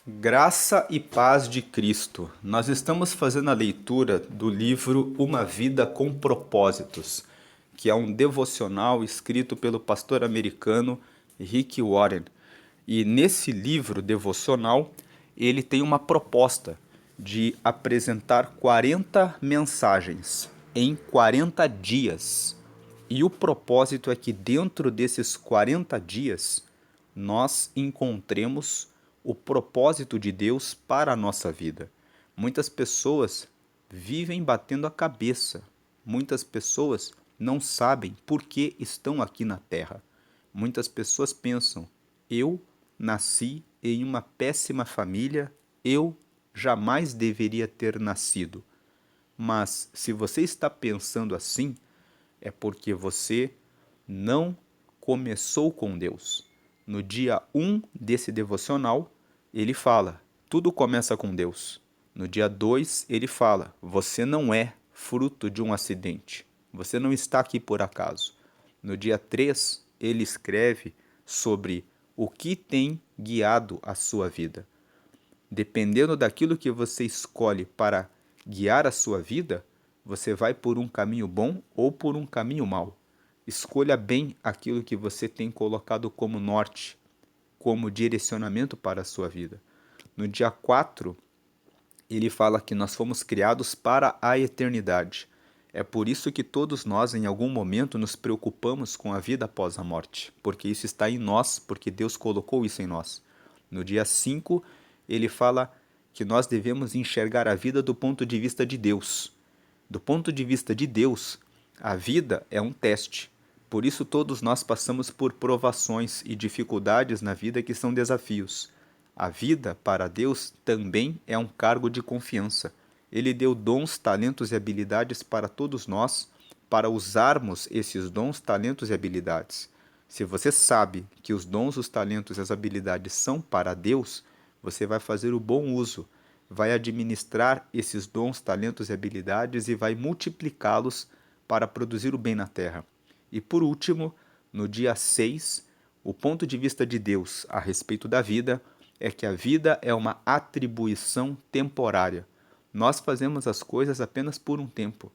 Graça e paz de Cristo. Nós estamos fazendo a leitura do livro Uma Vida com Propósitos, que é um devocional escrito pelo pastor americano Rick Warren. E nesse livro devocional, ele tem uma proposta de apresentar 40 mensagens em 40 dias. E o propósito é que dentro desses 40 dias nós encontremos o propósito de Deus para a nossa vida. Muitas pessoas vivem batendo a cabeça. Muitas pessoas não sabem por que estão aqui na Terra. Muitas pessoas pensam: eu nasci em uma péssima família, eu jamais deveria ter nascido. Mas se você está pensando assim, é porque você não começou com Deus. No dia 1 desse devocional, ele fala: tudo começa com Deus. No dia 2, ele fala: você não é fruto de um acidente. Você não está aqui por acaso. No dia 3, ele escreve sobre o que tem guiado a sua vida. Dependendo daquilo que você escolhe para guiar a sua vida, você vai por um caminho bom ou por um caminho mau. Escolha bem aquilo que você tem colocado como norte, como direcionamento para a sua vida. No dia 4, ele fala que nós fomos criados para a eternidade. É por isso que todos nós, em algum momento, nos preocupamos com a vida após a morte, porque isso está em nós, porque Deus colocou isso em nós. No dia 5, ele fala que nós devemos enxergar a vida do ponto de vista de Deus. Do ponto de vista de Deus, a vida é um teste. Por isso, todos nós passamos por provações e dificuldades na vida que são desafios. A vida, para Deus, também é um cargo de confiança. Ele deu dons, talentos e habilidades para todos nós, para usarmos esses dons, talentos e habilidades. Se você sabe que os dons, os talentos e as habilidades são para Deus, você vai fazer o bom uso, vai administrar esses dons, talentos e habilidades e vai multiplicá-los para produzir o bem na terra. E por último, no dia 6, o ponto de vista de Deus a respeito da vida é que a vida é uma atribuição temporária. Nós fazemos as coisas apenas por um tempo.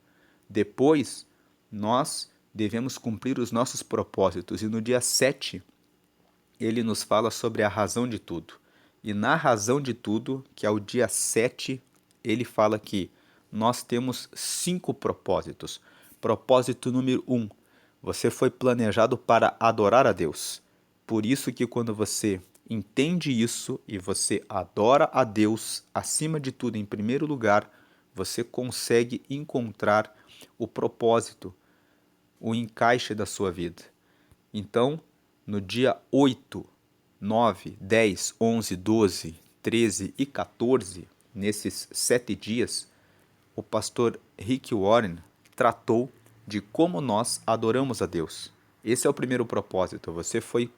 Depois, nós devemos cumprir os nossos propósitos. E no dia 7, ele nos fala sobre a razão de tudo. E na razão de tudo, que é o dia 7, ele fala que nós temos 5 propósitos. Propósito número 1, você foi planejado para adorar a Deus. Por isso que quando você entende isso e você adora a Deus acima de tudo, em primeiro lugar, você consegue encontrar o propósito, o encaixe da sua vida. Então, no dia 8, 9, 10, 11, 12, 13 e 14, nesses 7 dias, o pastor Rick Warren tratou de como nós adoramos a Deus. Esse é o primeiro propósito. Você foi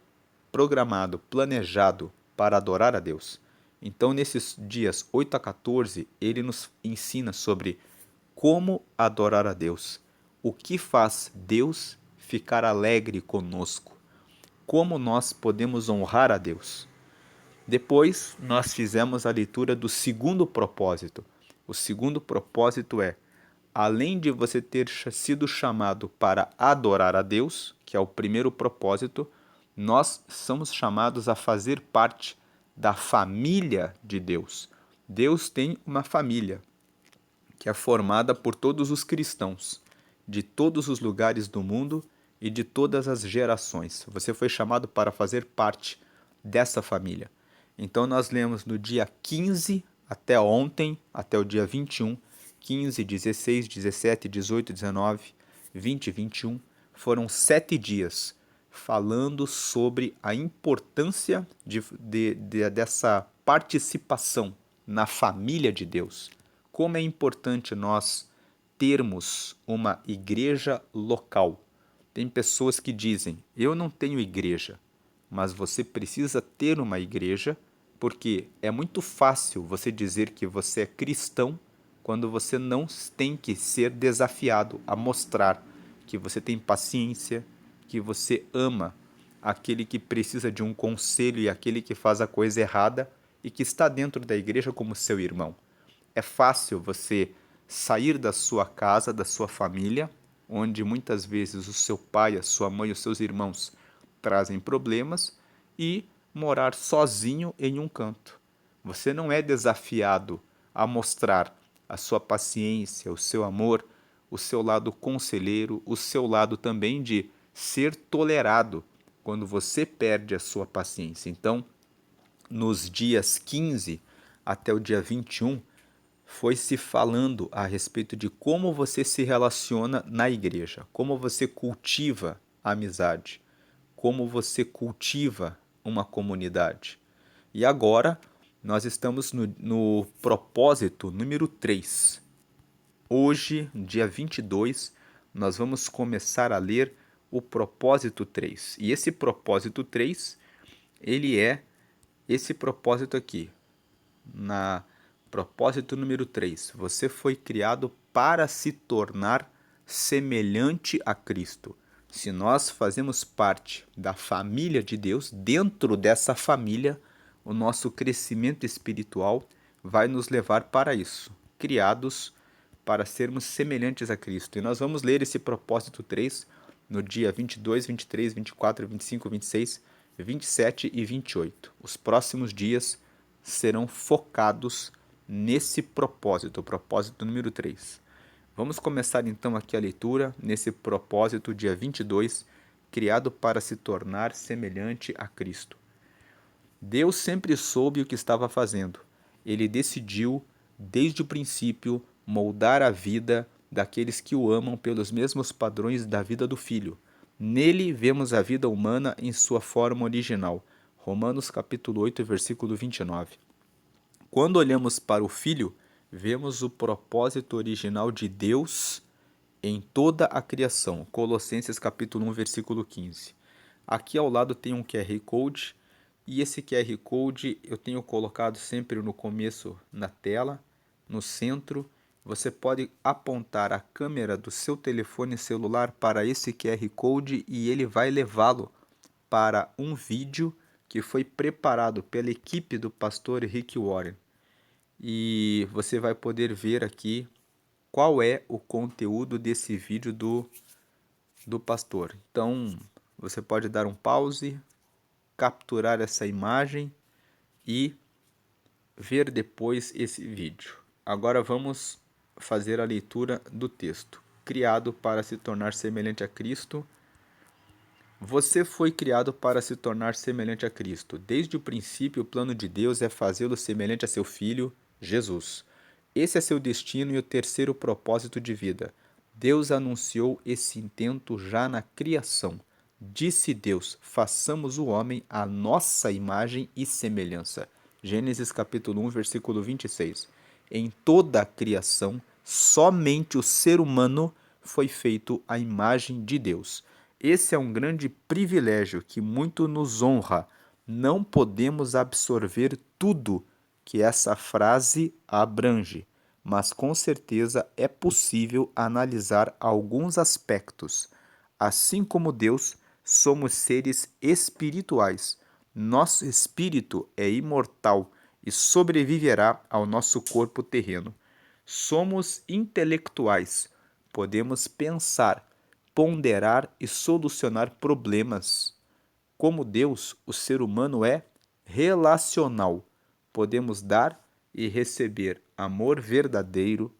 programado, planejado para adorar a Deus. Então, nesses dias 8 a 14, ele nos ensina sobre como adorar a Deus, o que faz Deus ficar alegre conosco, como nós podemos honrar a Deus. Depois, nós fizemos a leitura do segundo propósito. O segundo propósito é: além de você ter sido chamado para adorar a Deus, que é o primeiro propósito, nós somos chamados a fazer parte da família de Deus. Deus tem uma família que é formada por todos os cristãos, de todos os lugares do mundo e de todas as gerações. Você foi chamado para fazer parte dessa família. Então nós lemos no dia 15 até ontem, até o dia 21, 15, 16, 17, 18, 19, 20 e 21, foram 7 dias falando sobre a importância dessa participação na família de Deus. Como é importante nós termos uma igreja local. Tem pessoas que dizem: eu não tenho igreja, mas você precisa ter uma igreja, porque é muito fácil você dizer que você é cristão quando você não tem que ser desafiado a mostrar que você tem paciência, que você ama aquele que precisa de um conselho e aquele que faz a coisa errada, e que está dentro da igreja como seu irmão. É fácil você sair da sua casa, da sua família, onde muitas vezes o seu pai, a sua mãe, os seus irmãos trazem problemas, e morar sozinho em um canto. Você não é desafiado a mostrar a sua paciência, o seu amor, o seu lado conselheiro, o seu lado também de ser tolerado quando você perde a sua paciência. Então, nos dias 15 até o dia 21, foi se falando a respeito de como você se relaciona na igreja, como você cultiva a amizade, como você cultiva uma comunidade. E agora nós estamos no propósito número 3. Hoje, dia 22, nós vamos começar a ler o propósito 3. E esse propósito 3, ele é esse propósito aqui. Na propósito número 3, você foi criado para se tornar semelhante a Cristo. Se nós fazemos parte da família de Deus, dentro dessa família, o nosso crescimento espiritual vai nos levar para isso, criados para sermos semelhantes a Cristo. E nós vamos ler esse propósito 3 no dia 22, 23, 24, 25, 26, 27 e 28. Os próximos dias serão focados nesse propósito, o propósito número 3. Vamos começar então aqui a leitura nesse propósito, dia 22, criado para se tornar semelhante a Cristo. Deus sempre soube o que estava fazendo. Ele decidiu, desde o princípio, moldar a vida daqueles que o amam pelos mesmos padrões da vida do Filho. Nele vemos a vida humana em sua forma original. Romanos capítulo 8, versículo 29. Quando olhamos para o Filho, vemos o propósito original de Deus em toda a criação. Colossenses capítulo 1, versículo 15. Aqui ao lado tem um QR Code, e esse QR Code eu tenho colocado sempre no começo na tela, no centro. Você pode apontar a câmera do seu telefone celular para esse QR Code e ele vai levá-lo para um vídeo que foi preparado pela equipe do pastor Rick Warren. E você vai poder ver aqui qual é o conteúdo desse vídeo do pastor. Então, você pode dar um pause, capturar essa imagem e ver depois esse vídeo. Agora vamos fazer a leitura do texto. Criado para se tornar semelhante a Cristo. Você foi criado para se tornar semelhante a Cristo. Desde o princípio, o plano de Deus é fazê-lo semelhante a seu Filho, Jesus. Esse é seu destino e o terceiro propósito de vida. Deus anunciou esse intento já na criação. Disse Deus: façamos o homem à nossa imagem e semelhança. Gênesis capítulo 1, versículo 26. Em toda a criação, somente o ser humano foi feito à imagem de Deus. Esse é um grande privilégio que muito nos honra. Não podemos absorver tudo que essa frase abrange, mas com certeza é possível analisar alguns aspectos. Assim como Deus, somos seres espirituais. Nosso espírito é imortal e sobreviverá ao nosso corpo terreno. Somos intelectuais, podemos pensar, ponderar e solucionar problemas. Como Deus, o ser humano é relacional. Podemos dar e receber amor verdadeiro.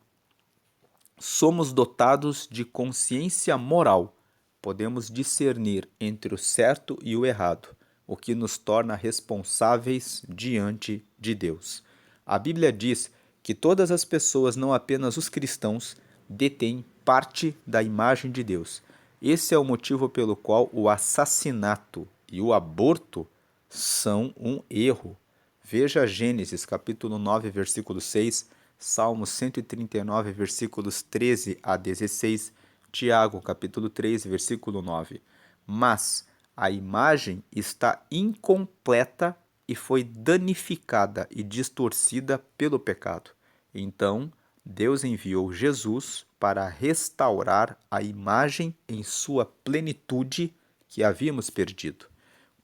Somos dotados de consciência moral. Podemos discernir entre o certo e o errado, o que nos torna responsáveis diante de Deus. A Bíblia diz que todas as pessoas, não apenas os cristãos, detêm parte da imagem de Deus. Esse é o motivo pelo qual o assassinato e o aborto são um erro. Veja Gênesis capítulo 9, versículo 6, Salmos 139, versículos 13 a 16, Tiago capítulo 3, versículo 9. Mas a imagem está incompleta e foi danificada e distorcida pelo pecado. Então, Deus enviou Jesus para restaurar a imagem em sua plenitude que havíamos perdido.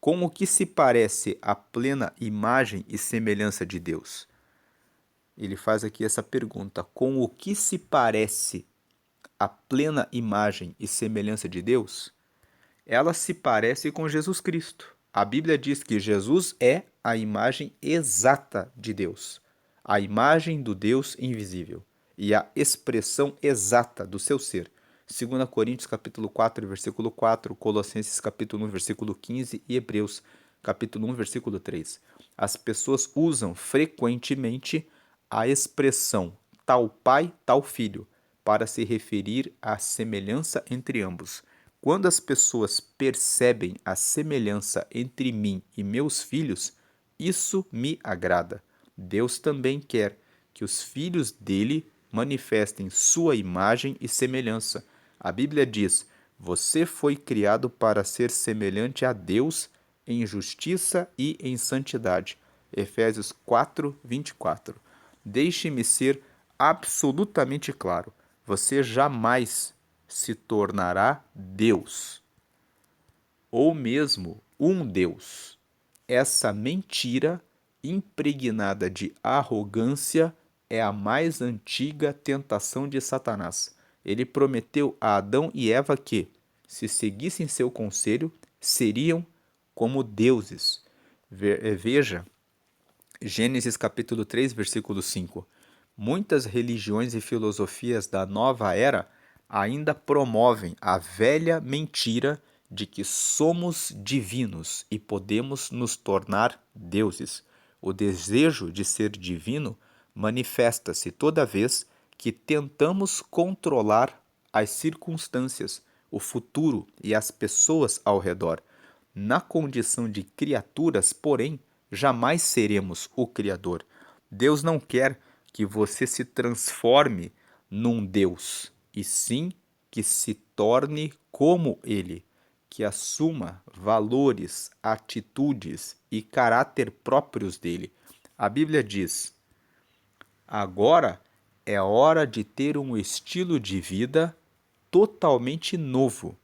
Com o que se parece a plena imagem e semelhança de Deus? Ele faz aqui essa pergunta: com o que se parece a plena imagem e semelhança de Deus? Ela se parece com Jesus Cristo. A Bíblia diz que Jesus é a imagem exata de Deus, a imagem do Deus invisível e a expressão exata do seu ser. 2 Coríntios capítulo 4, versículo 4, Colossenses capítulo 1, versículo 15 e Hebreus capítulo 1, versículo 3. As pessoas usam frequentemente a expressão tal pai, tal filho, para se referir à semelhança entre ambos. Quando as pessoas percebem a semelhança entre mim e meus filhos, isso me agrada. Deus também quer que os filhos dele manifestem sua imagem e semelhança. A Bíblia diz: você foi criado para ser semelhante a Deus em justiça e em santidade. Efésios 4, 24. Deixe-me ser absolutamente claro. Você jamais se tornará Deus, ou mesmo um Deus. Essa mentira impregnada de arrogância é a mais antiga tentação de Satanás. Ele prometeu a Adão e Eva que, se seguissem seu conselho, seriam como deuses. Veja Gênesis capítulo 3, versículo 5. Muitas religiões e filosofias da nova era ainda promovem a velha mentira de que somos divinos e podemos nos tornar deuses. O desejo de ser divino manifesta-se toda vez que tentamos controlar as circunstâncias, o futuro e as pessoas ao redor. Na condição de criaturas, porém, jamais seremos o Criador. Deus não quer que você se transforme num Deus, e sim que se torne como Ele, que assuma valores, atitudes e caráter próprios dele. A Bíblia diz: agora é hora de ter um estilo de vida totalmente novo,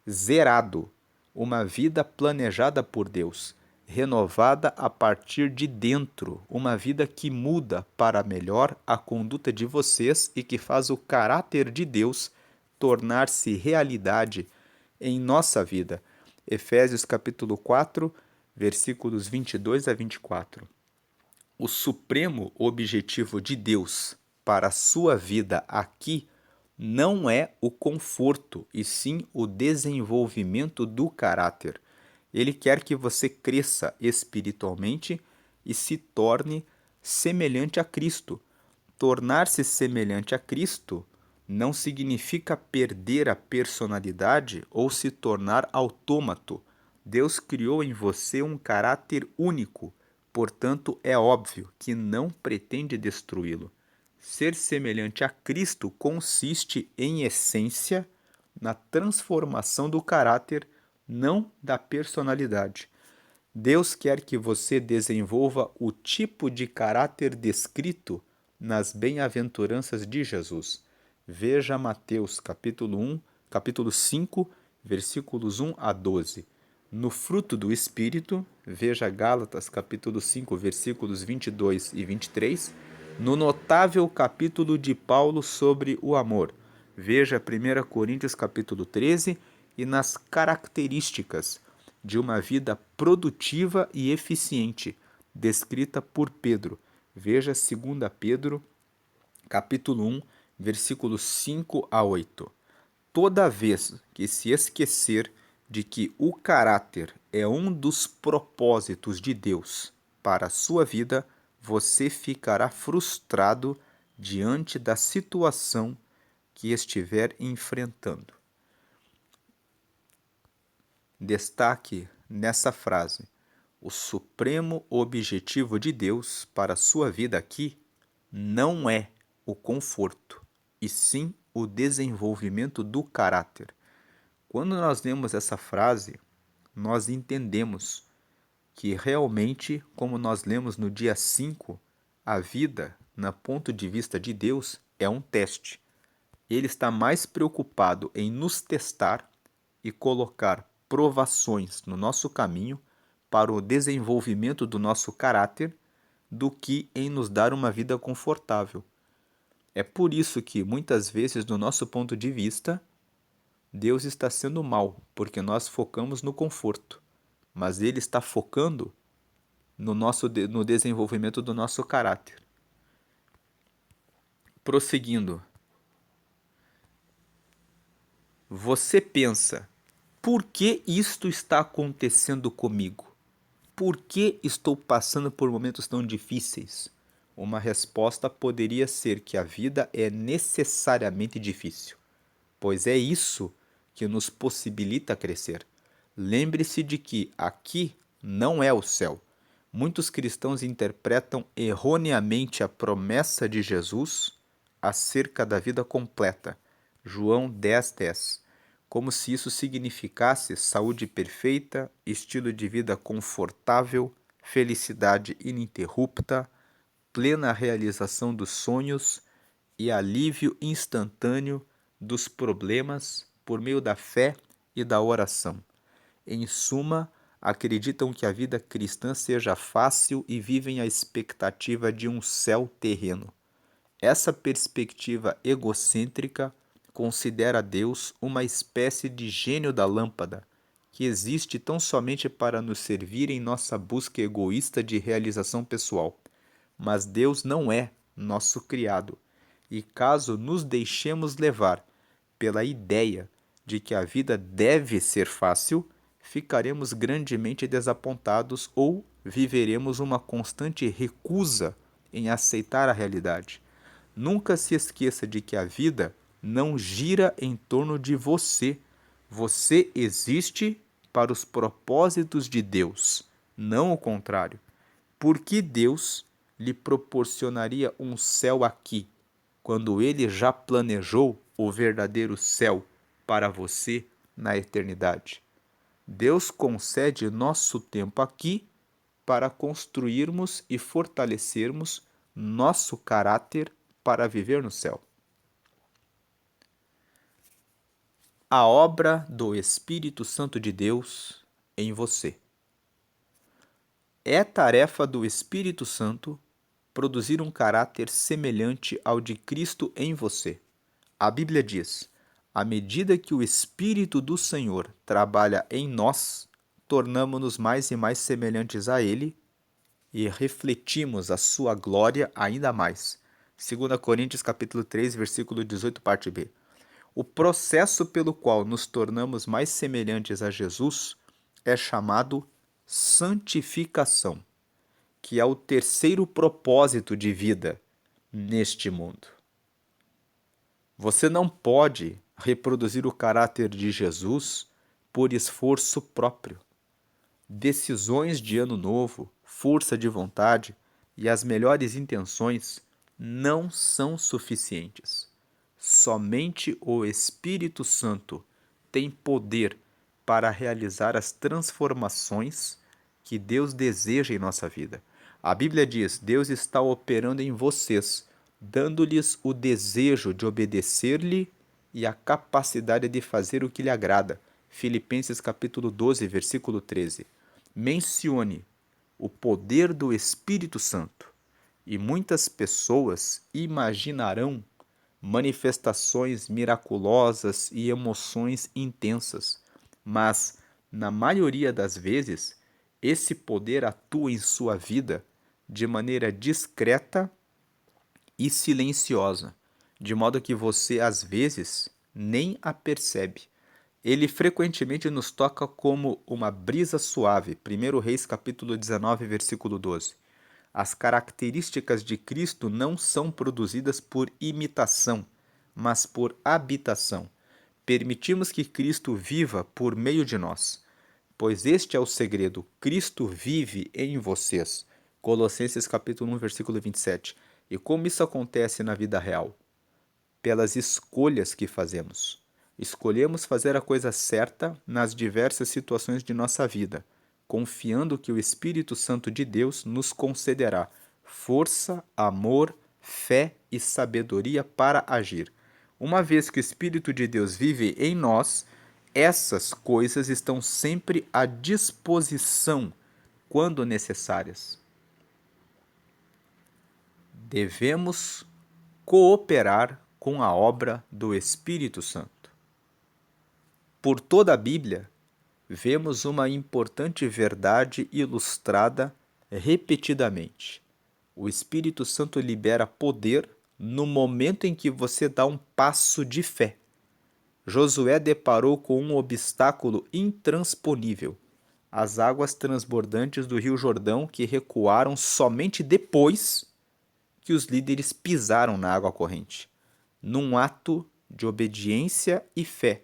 zerado, uma vida planejada por Deus, renovada a partir de dentro, uma vida que muda para melhor a conduta de vocês e que faz o caráter de Deus tornar-se realidade em nossa vida. Efésios capítulo 4, versículos 22 a 24. O supremo objetivo de Deus para a sua vida aqui não é o conforto, e sim o desenvolvimento do caráter. Ele quer que você cresça espiritualmente e se torne semelhante a Cristo. Tornar-se semelhante a Cristo não significa perder a personalidade ou se tornar autômato. Deus criou em você um caráter único, portanto, é óbvio que não pretende destruí-lo. Ser semelhante a Cristo consiste, em essência, na transformação do caráter, não da personalidade. Deus quer que você desenvolva o tipo de caráter descrito nas bem-aventuranças de Jesus. Veja Mateus capítulo 5, versículos 1 a 12. No fruto do Espírito, veja Gálatas capítulo 5, versículos 22 e 23. No notável capítulo de Paulo sobre o amor, veja 1 Coríntios capítulo 13, e nas características de uma vida produtiva e eficiente, descrita por Pedro. Veja 2 Pedro, capítulo 1, versículos 5 a 8. Toda vez que se esquecer de que o caráter é um dos propósitos de Deus para a sua vida, você ficará frustrado diante da situação que estiver enfrentando. Destaque nessa frase: o supremo objetivo de Deus para a sua vida aqui não é o conforto, e sim o desenvolvimento do caráter. Quando nós lemos essa frase, nós entendemos que realmente, como nós lemos no dia 5, a vida, no ponto de vista de Deus, é um teste. Ele está mais preocupado em nos testar e colocar provações no nosso caminho para o desenvolvimento do nosso caráter do que em nos dar uma vida confortável. É por isso que, muitas vezes, do nosso ponto de vista, Deus está sendo mal, porque nós focamos no conforto, mas Ele está focando no desenvolvimento do nosso caráter. Prosseguindo, você pensa, por que isto está acontecendo comigo? Por que estou passando por momentos tão difíceis? Uma resposta poderia ser que a vida é necessariamente difícil, pois é isso que nos possibilita crescer. Lembre-se de que aqui não é o céu. Muitos cristãos interpretam erroneamente a promessa de Jesus acerca da vida completa, João 10:10, como se isso significasse saúde perfeita, estilo de vida confortável, felicidade ininterrupta, plena realização dos sonhos e alívio instantâneo dos problemas por meio da fé e da oração. Em suma, acreditam que a vida cristã seja fácil e vivem a expectativa de um céu terreno. Essa perspectiva egocêntrica considera Deus uma espécie de gênio da lâmpada, que existe tão somente para nos servir em nossa busca egoísta de realização pessoal. Mas Deus não é nosso criado, e caso nos deixemos levar pela ideia de que a vida deve ser fácil, ficaremos grandemente desapontados ou viveremos uma constante recusa em aceitar a realidade. Nunca se esqueça de que a vida não gira em torno de você. Você existe para os propósitos de Deus, não o contrário. Por que Deus lhe proporcionaria um céu aqui, quando Ele já planejou o verdadeiro céu para você na eternidade? Deus concede nosso tempo aqui para construirmos e fortalecermos nosso caráter para viver no céu. A obra do Espírito Santo de Deus em você. É tarefa do Espírito Santo produzir um caráter semelhante ao de Cristo em você. A Bíblia diz: à medida que o Espírito do Senhor trabalha em nós, tornamo-nos mais e mais semelhantes a Ele e refletimos a sua glória ainda mais. 2 Coríntios capítulo 3, versículo 18, parte B. O processo pelo qual nos tornamos mais semelhantes a Jesus é chamado santificação, que é o terceiro propósito de vida neste mundo. Você não pode reproduzir o caráter de Jesus por esforço próprio. Decisões de ano novo, força de vontade e as melhores intenções não são suficientes. Somente o Espírito Santo tem poder para realizar as transformações que Deus deseja em nossa vida. A Bíblia diz: Deus está operando em vocês, dando-lhes o desejo de obedecer-lhe e a capacidade de fazer o que lhe agrada. Filipenses capítulo 12, versículo 13. Mencione o poder do Espírito Santo e muitas pessoas imaginarão manifestações miraculosas e emoções intensas, mas, na maioria das vezes, esse poder atua em sua vida de maneira discreta e silenciosa, de modo que você, às vezes, nem a percebe. Ele frequentemente nos toca como uma brisa suave. 1 Reis capítulo 19, versículo 12. As características de Cristo não são produzidas por imitação, mas por habitação. Permitimos que Cristo viva por meio de nós, pois este é o segredo. Cristo vive em vocês. Colossenses capítulo 1, versículo 27. E como isso acontece na vida real? Pelas escolhas que fazemos. Escolhemos fazer a coisa certa nas diversas situações de nossa vida, confiando que o Espírito Santo de Deus nos concederá força, amor, fé e sabedoria para agir. Uma vez que o Espírito de Deus vive em nós, essas coisas estão sempre à disposição quando necessárias. Devemos cooperar com a obra do Espírito Santo. Por toda a Bíblia, vemos uma importante verdade ilustrada repetidamente. O Espírito Santo libera poder no momento em que você dá um passo de fé. Josué deparou com um obstáculo intransponível: as águas transbordantes do Rio Jordão, que recuaram somente depois que os líderes pisaram na água corrente, num ato de obediência e fé.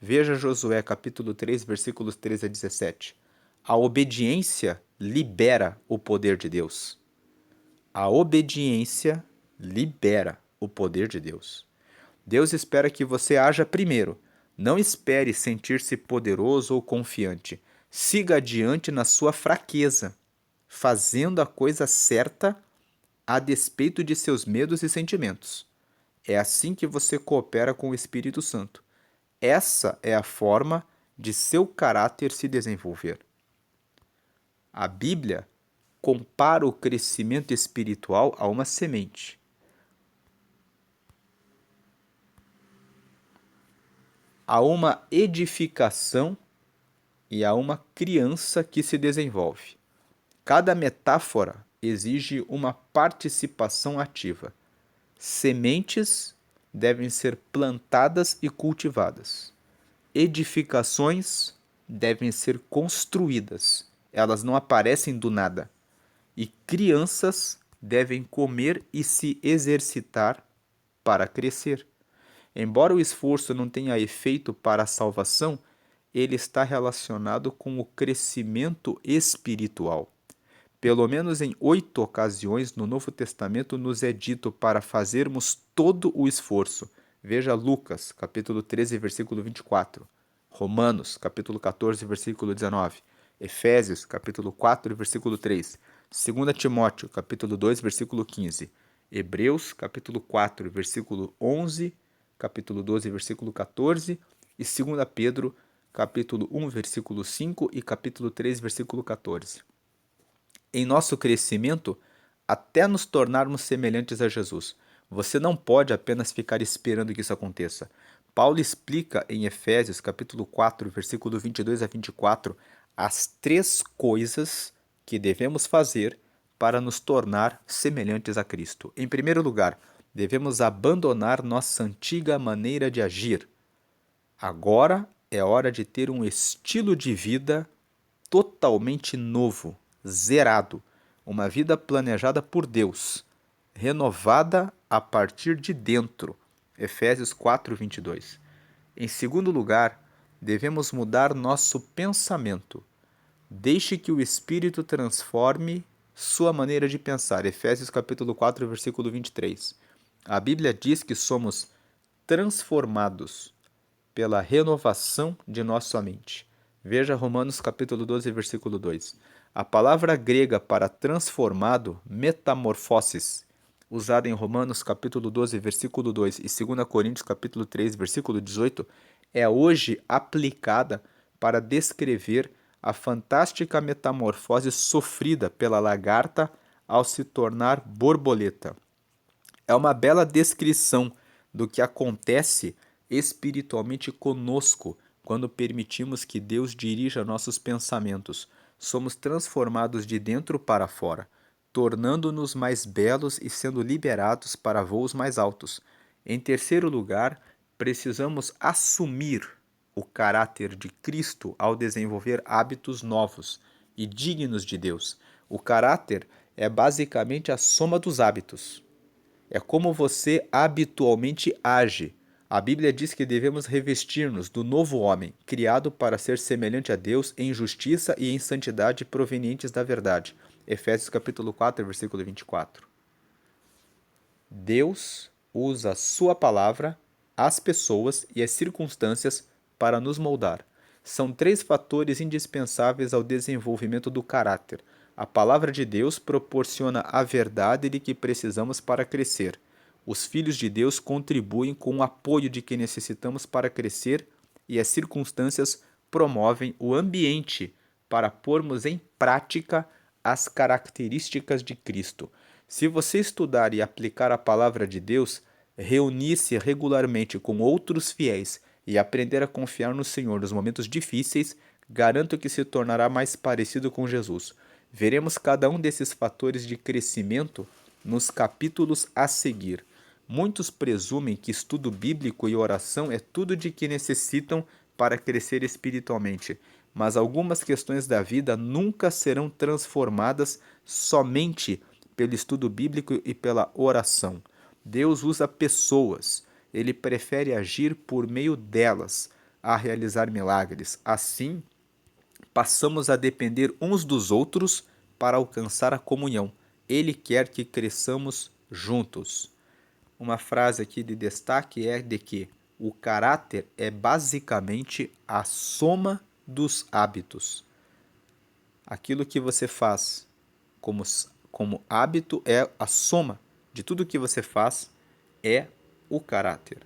Veja Josué capítulo 3, versículos 13 a 17. A obediência libera o poder de Deus. A obediência libera o poder de Deus. Deus espera que você haja primeiro. Não espere sentir-se poderoso ou confiante. Siga adiante na sua fraqueza, fazendo a coisa certa a despeito de seus medos e sentimentos. É assim que você coopera com o Espírito Santo. Essa é a forma de seu caráter se desenvolver. A Bíblia compara o crescimento espiritual a uma semente. Há uma edificação e há uma criança que se desenvolve. Cada metáfora exige uma participação ativa. Sementes devem ser plantadas e cultivadas. Edificações devem ser construídas. Elas não aparecem do nada. E crianças devem comer e se exercitar para crescer. Embora o esforço não tenha efeito para a salvação, ele está relacionado com o crescimento espiritual. Pelo menos em 8 ocasiões no Novo Testamento nos é dito para fazermos todo o esforço. Veja Lucas, capítulo 13, versículo 24. Romanos, capítulo 14, versículo 19. Efésios, capítulo 4, versículo 3. 2 Timóteo, capítulo 2, versículo 15. Hebreus, capítulo 4, versículo 11, capítulo 12, versículo 14. E 2 Pedro, capítulo 1, versículo 5 e capítulo 3, versículo 14. Em nosso crescimento, até nos tornarmos semelhantes a Jesus. Você não pode apenas ficar esperando que isso aconteça. Paulo explica em Efésios, capítulo 4, versículo 22 a 24, as 3 coisas que devemos fazer para nos tornar semelhantes a Cristo. Em primeiro lugar, devemos abandonar nossa antiga maneira de agir. Agora é hora de ter um estilo de vida totalmente novo, zerado, uma vida planejada por Deus, renovada a partir de dentro. Efésios 4, 22. Em segundo lugar, devemos mudar nosso pensamento. Deixe que o Espírito transforme sua maneira de pensar. Efésios capítulo 4, versículo 23. A Bíblia diz que somos transformados pela renovação de nossa mente. Veja Romanos capítulo 12, versículo 2. A palavra grega para transformado, metamorfoses, usada em Romanos capítulo 12, versículo 2 e 2 Coríntios capítulo 3, versículo 18, é hoje aplicada para descrever a fantástica metamorfose sofrida pela lagarta ao se tornar borboleta. É uma bela descrição do que acontece espiritualmente conosco quando permitimos que Deus dirija nossos pensamentos. Somos transformados de dentro para fora, tornando-nos mais belos e sendo liberados para voos mais altos. Em terceiro lugar, precisamos assumir o caráter de Cristo ao desenvolver hábitos novos e dignos de Deus. O caráter é basicamente a soma dos hábitos. É como você habitualmente age. A Bíblia diz que devemos revestir-nos do novo homem, criado para ser semelhante a Deus em justiça e em santidade provenientes da verdade. Efésios capítulo 4, versículo 24. Deus usa a sua palavra, as pessoas e as circunstâncias para nos moldar. São 3 fatores indispensáveis ao desenvolvimento do caráter. A palavra de Deus proporciona a verdade de que precisamos para crescer. Os filhos de Deus contribuem com o apoio de que necessitamos para crescer e as circunstâncias promovem o ambiente para pormos em prática as características de Cristo. Se você estudar e aplicar a palavra de Deus, reunir-se regularmente com outros fiéis e aprender a confiar no Senhor nos momentos difíceis, garanto que se tornará mais parecido com Jesus. Veremos cada um desses fatores de crescimento nos capítulos a seguir. Muitos presumem que estudo bíblico e oração é tudo de que necessitam para crescer espiritualmente, mas algumas questões da vida nunca serão transformadas somente pelo estudo bíblico e pela oração. Deus usa pessoas, ele prefere agir por meio delas a realizar milagres. Assim, passamos a depender uns dos outros para alcançar a comunhão. Ele quer que cresçamos juntos. Uma frase aqui de destaque é de que o caráter é basicamente a soma dos hábitos. Aquilo que você faz como hábito é a soma de tudo que você faz, é o caráter.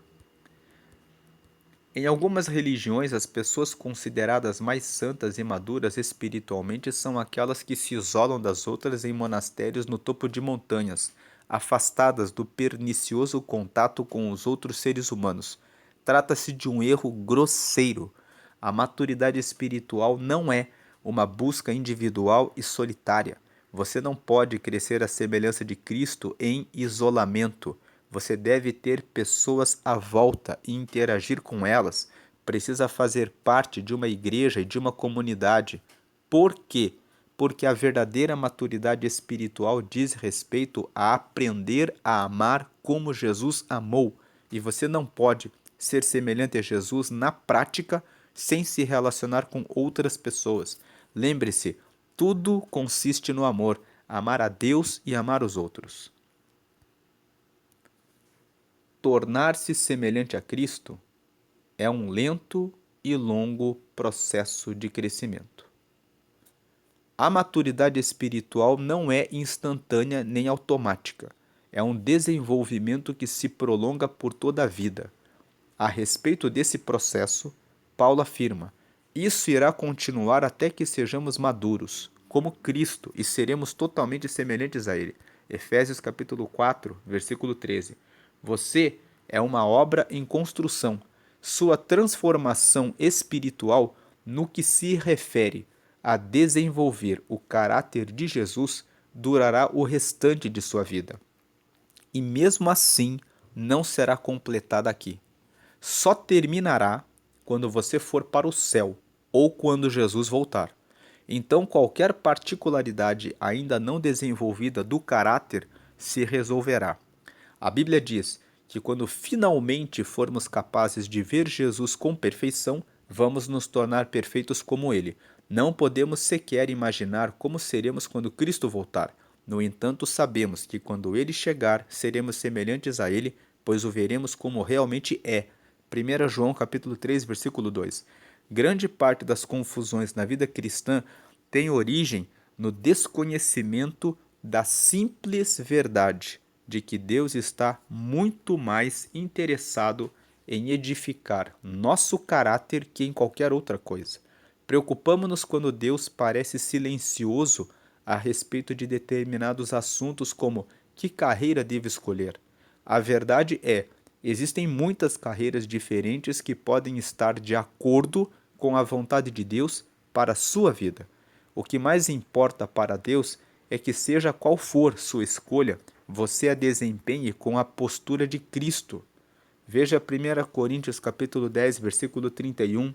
Em algumas religiões, as pessoas consideradas mais santas e maduras espiritualmente são aquelas que se isolam das outras em monastérios no topo de montanhas, afastadas do pernicioso contato com os outros seres humanos. Trata-se de um erro grosseiro. A maturidade espiritual não é uma busca individual e solitária. Você não pode crescer à semelhança de Cristo em isolamento. Você deve ter pessoas à volta e interagir com elas. Precisa fazer parte de uma igreja e de uma comunidade. Por quê? Porque a verdadeira maturidade espiritual diz respeito a aprender a amar como Jesus amou. E você não pode ser semelhante a Jesus na prática sem se relacionar com outras pessoas. Lembre-se, tudo consiste no amor, amar a Deus e amar os outros. Tornar-se semelhante a Cristo é um lento e longo processo de crescimento. A maturidade espiritual não é instantânea nem automática. É um desenvolvimento que se prolonga por toda a vida. A respeito desse processo, Paulo afirma: isso irá continuar até que sejamos maduros, como Cristo, e seremos totalmente semelhantes a Ele. Efésios capítulo 4, versículo 13. Você é uma obra em construção. Sua transformação espiritual, no que se refere a desenvolver o caráter de Jesus, durará o restante de sua vida. E mesmo assim, não será completada aqui. Só terminará quando você for para o céu ou quando Jesus voltar. Então, qualquer particularidade ainda não desenvolvida do caráter se resolverá. A Bíblia diz que quando finalmente formos capazes de ver Jesus com perfeição, vamos nos tornar perfeitos como Ele. Não podemos sequer imaginar como seremos quando Cristo voltar. No entanto, sabemos que quando Ele chegar, seremos semelhantes a Ele, pois o veremos como realmente é. 1 João capítulo 3, versículo 2. Grande parte das confusões na vida cristã tem origem no desconhecimento da simples verdade de que Deus está muito mais interessado em edificar nosso caráter que em qualquer outra coisa. Preocupamos-nos quando Deus parece silencioso a respeito de determinados assuntos como que carreira devo escolher. A verdade é, existem muitas carreiras diferentes que podem estar de acordo com a vontade de Deus para a sua vida. O que mais importa para Deus é que seja qual for sua escolha, você a desempenhe com a postura de Cristo. Veja 1 Coríntios capítulo 10, versículo 31,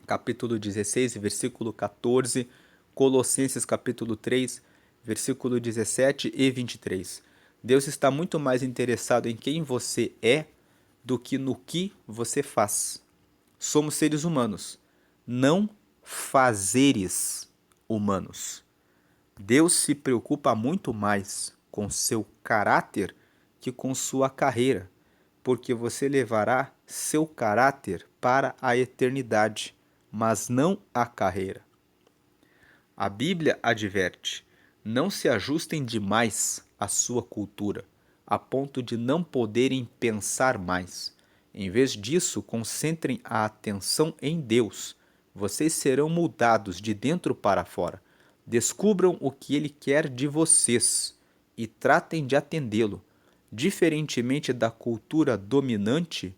capítulo 16, versículo 14, Colossenses capítulo 3, versículo 17 e 23. Deus está muito mais interessado em quem você é do que no que você faz. Somos seres humanos, não fazeres humanos. Deus se preocupa muito mais com seu caráter que com sua carreira, porque você levará seu caráter para a eternidade, mas não a carreira. A Bíblia adverte: não se ajustem demais à sua cultura, a ponto de não poderem pensar mais. Em vez disso, concentrem a atenção em Deus. Vocês serão mudados de dentro para fora. Descubram o que ele quer de vocês e tratem de atendê-lo. Diferentemente da cultura dominante,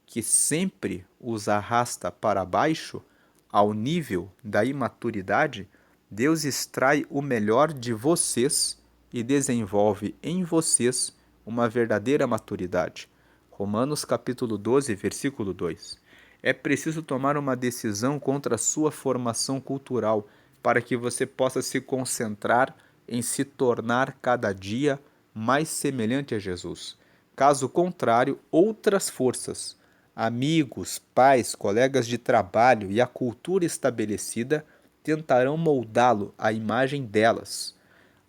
que sempre os arrasta para baixo, ao nível da imaturidade, Deus extrai o melhor de vocês e desenvolve em vocês uma verdadeira maturidade. Romanos capítulo 12, versículo 2. É preciso tomar uma decisão contra a sua formação cultural para que você possa se concentrar em se tornar cada dia mais semelhante a Jesus. Caso contrário, outras forças, amigos, pais, colegas de trabalho e a cultura estabelecida tentarão moldá-lo à imagem delas.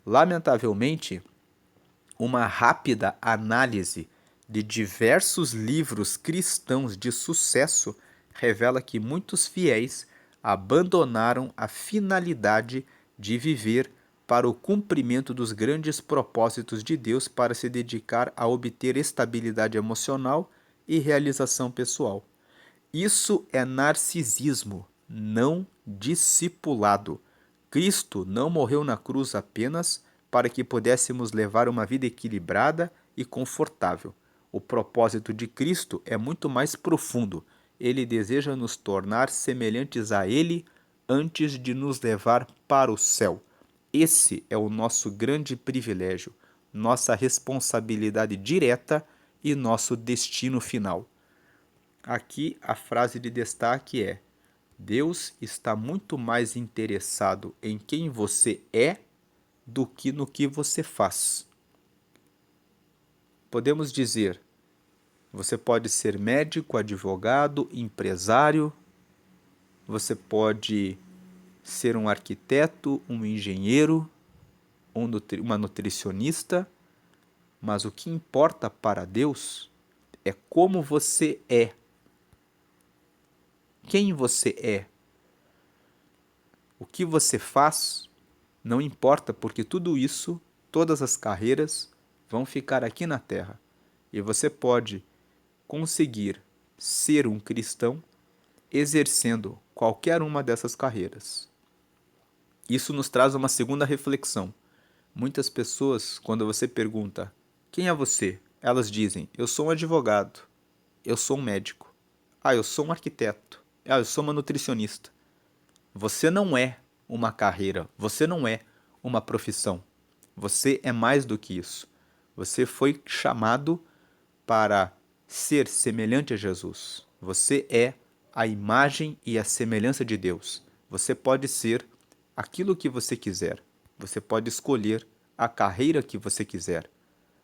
Lamentavelmente, uma rápida análise de diversos livros cristãos de sucesso revela que muitos fiéis abandonaram a finalidade de viver para o cumprimento dos grandes propósitos de Deus para se dedicar a obter estabilidade emocional e realização pessoal. Isso é narcisismo, não discipulado. Cristo não morreu na cruz apenas para que pudéssemos levar uma vida equilibrada e confortável. O propósito de Cristo é muito mais profundo. Ele deseja nos tornar semelhantes a Ele antes de nos levar para o céu. Esse é o nosso grande privilégio, nossa responsabilidade direta e nosso destino final. Aqui a frase de destaque é: Deus está muito mais interessado em quem você é do que no que você faz. Podemos dizer, você pode ser médico, advogado, empresário, você pode ser um arquiteto, um engenheiro, uma nutricionista, mas o que importa para Deus é como você é. Quem você é. O que você faz não importa, porque tudo isso, todas as carreiras, vão ficar aqui na Terra. E você pode conseguir ser um cristão exercendo qualquer uma dessas carreiras. Isso nos traz uma segunda reflexão. Muitas pessoas, quando você pergunta, quem é você? Elas dizem, eu sou um advogado, eu sou um médico, eu sou um arquiteto, eu sou uma nutricionista. Você não é uma carreira, você não é uma profissão. Você é mais do que isso. Você foi chamado para ser semelhante a Jesus. Você é a imagem e a semelhança de Deus. Você pode ser aquilo que você quiser. Você pode escolher a carreira que você quiser.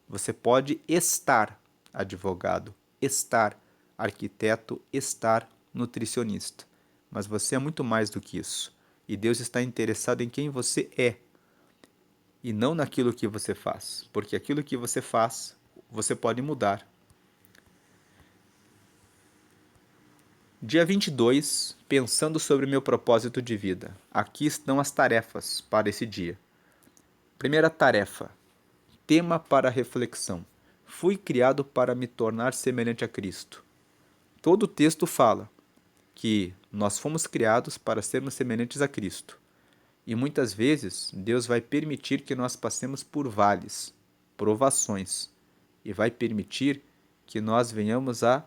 Você pode estar advogado, estar arquiteto, estar nutricionista. Mas você é muito mais do que isso. E Deus está interessado em quem você é e não naquilo que você faz, porque aquilo que você faz, você pode mudar. Dia 22, pensando sobre meu propósito de vida. Aqui estão as tarefas para esse dia. Primeira tarefa, tema para reflexão. Fui criado para me tornar semelhante a Cristo. Todo o texto fala que nós fomos criados para sermos semelhantes a Cristo. E muitas vezes Deus vai permitir que nós passemos por vales, provações, e vai permitir que nós venhamos a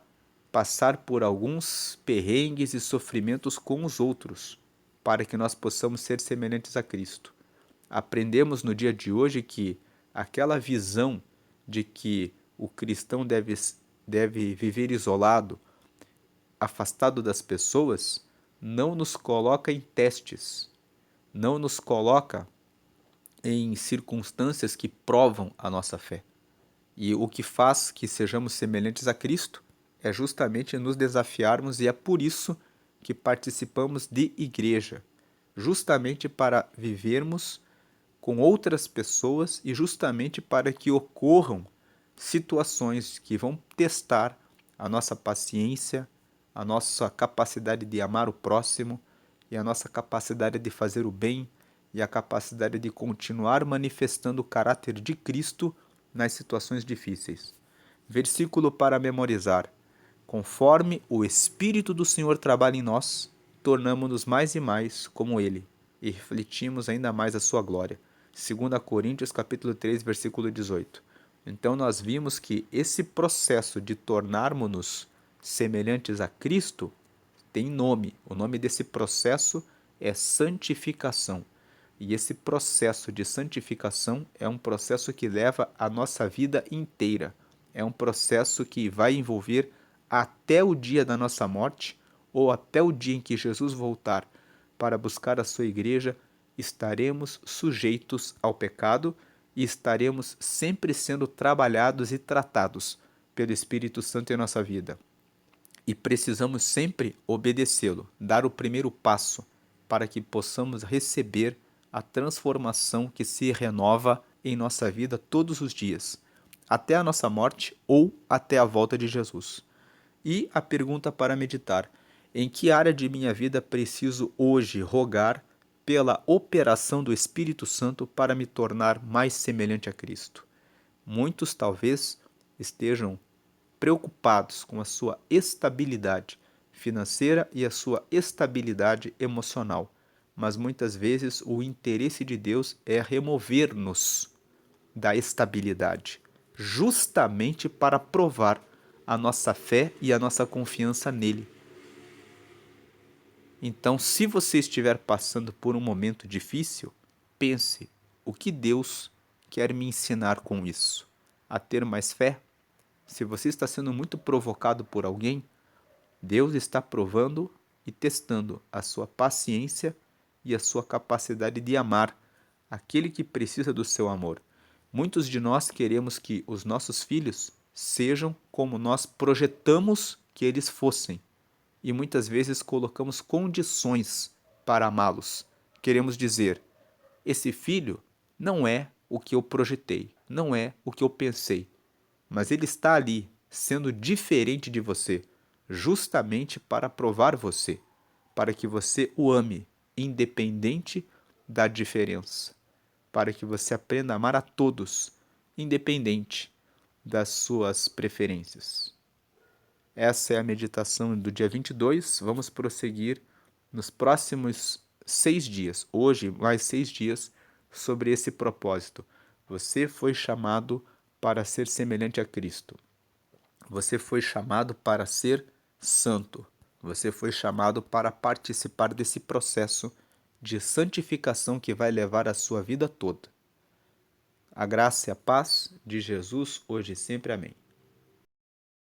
passar por alguns perrengues e sofrimentos com os outros, para que nós possamos ser semelhantes a Cristo. Aprendemos no dia de hoje que aquela visão de que o cristão deve viver isolado, afastado das pessoas, não nos coloca em testes, não nos coloca em circunstâncias que provam a nossa fé. E o que faz que sejamos semelhantes a Cristo é justamente nos desafiarmos, e é por isso que participamos de igreja, justamente para vivermos com outras pessoas e justamente para que ocorram situações que vão testar a nossa paciência, a nossa capacidade de amar o próximo e a nossa capacidade de fazer o bem e a capacidade de continuar manifestando o caráter de Cristo nas situações difíceis. Versículo para memorizar. Conforme o Espírito do Senhor trabalha em nós, tornamo-nos mais e mais como Ele e refletimos ainda mais a sua glória. 2 Coríntios capítulo 3, versículo 18. Então nós vimos que esse processo de tornarmos-nos semelhantes a Cristo tem nome. O nome desse processo é santificação. E esse processo de santificação é um processo que leva a nossa vida inteira. É um processo que vai envolver até o dia da nossa morte ou até o dia em que Jesus voltar para buscar a sua igreja, estaremos sujeitos ao pecado e estaremos sempre sendo trabalhados e tratados pelo Espírito Santo em nossa vida. E precisamos sempre obedecê-lo, dar o primeiro passo para que possamos receber a transformação que se renova em nossa vida todos os dias, até a nossa morte ou até a volta de Jesus. E a pergunta para meditar: em que área de minha vida preciso hoje rogar pela operação do Espírito Santo para me tornar mais semelhante a Cristo? Muitos talvez estejam preocupados com a sua estabilidade financeira e a sua estabilidade emocional, mas muitas vezes o interesse de Deus é remover-nos da estabilidade, justamente para provar a nossa fé e a nossa confiança nele. Então, se você estiver passando por um momento difícil, pense: o que Deus quer me ensinar com isso? A ter mais fé? Se você está sendo muito provocado por alguém, Deus está provando e testando a sua paciência e a sua capacidade de amar aquele que precisa do seu amor. Muitos de nós queremos que os nossos filhos sejam como nós projetamos que eles fossem, e muitas vezes colocamos condições para amá-los. Queremos dizer: esse filho não é o que eu projetei, não é o que eu pensei, mas ele está ali, sendo diferente de você, justamente para provar você, para que você o ame, independente da diferença, para que você aprenda a amar a todos, independente das suas preferências. Essa é a meditação do dia 22. Vamos prosseguir nos próximos 6 dias, hoje mais 6 dias, sobre esse propósito. Você foi chamado para ser semelhante a Cristo. Você foi chamado para ser santo. Você foi chamado para participar desse processo de santificação que vai levar a sua vida toda. A graça e a paz de Jesus, hoje e sempre. Amém.